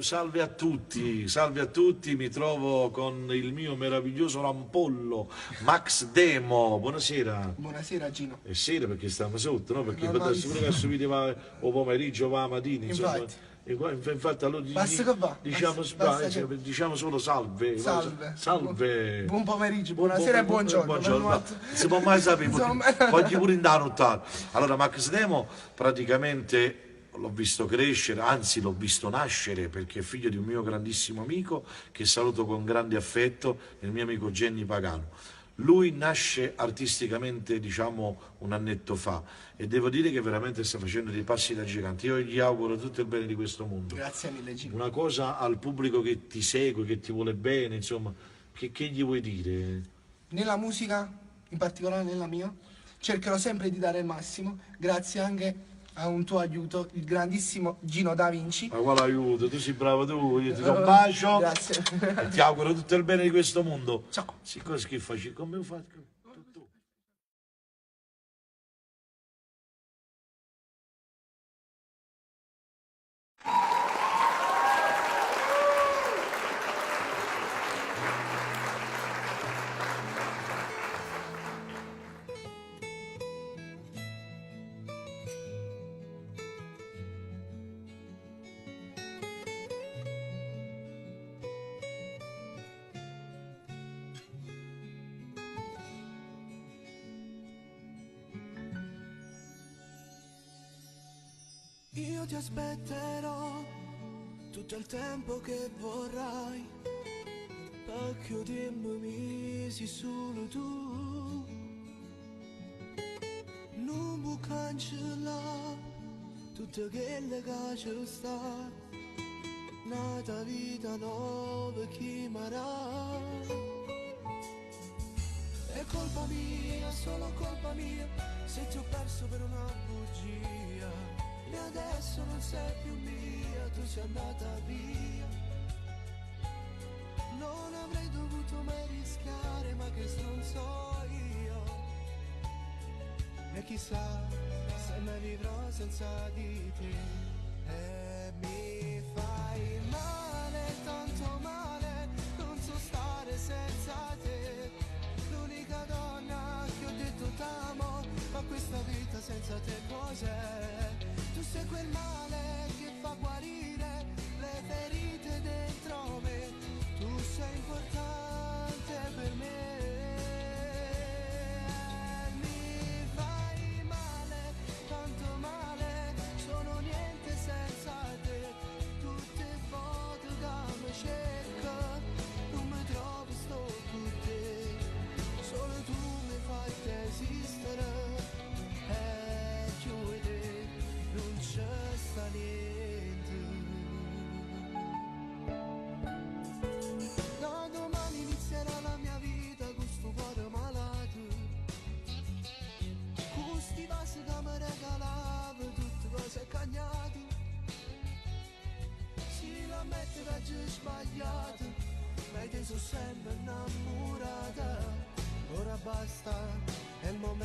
salve a tutti, mi trovo con il mio meraviglioso rampollo Max Demo, buonasera. Buonasera Gino. È sera perché stiamo sotto, no? Perché No, adesso pure che subito va o pomeriggio va a mattina, insomma. Infatti. Infatti allora Basta che va, diciamo, basta che- diciamo solo salve. Salve. Salve. Buon pomeriggio, buonasera e buongiorno. Buongiorno. Non si può mai sapere, Insomma. voglio pure andare a nottare. Allora Max Demo praticamente l'ho visto crescere, anzi l'ho visto nascere perché è figlio di un mio grandissimo amico che saluto con grande affetto, il mio amico Genny Pagano. Lui nasce artisticamente, diciamo, un annetto fa e devo dire che veramente sta facendo dei passi da gigante. Io gli auguro tutto il bene di questo mondo. Grazie mille Gino. Una cosa al pubblico che ti segue, che ti vuole bene, insomma, che gli vuoi dire? Nella musica, in particolare nella mia, cercherò sempre di dare il massimo, grazie anche a un tuo aiuto, il grandissimo Gino Da Vinci. Ma quale aiuto, tu sei bravo tu, io ti do un bacio Grazie. e ti auguro tutto il bene di questo mondo. Ciao. Sì, cosa che faccio? Come ho fatto? Io ti aspetterò tutto il tempo che vorrai, perché dimmi sei solo tu. Non può cancellare tutto quello che c'è sta, nata vita nuova chi marà. È colpa mia, solo colpa mia, se ti ho perso per una bugia. E adesso non sei più mia, tu sei andata via. Non avrei dovuto mai rischiare, ma che stronzo io. E chissà se mai vivrò senza di te. E mi fai male, tanto male, non so stare senza te. L'unica donna che ho detto t'amo, ma questa vita senza te cos'è? Tu sei quel male che fa guarire le ferite dentro me. Tu sei importante per me. Mi fai male, tanto male, sono niente senza te. Tutte foto che mi cerco, non mi trovo, sto con te. Solo tu mi fai esistere. Chiudi, non c'è sta niente. Da domani inizierà la mia vita con sto cuore malato, con sti vasi che mi regalavo, tutte cose cagnate. Si la mette da giù sbagliato, ma te sono sempre innamorata. Ora basta, è il momento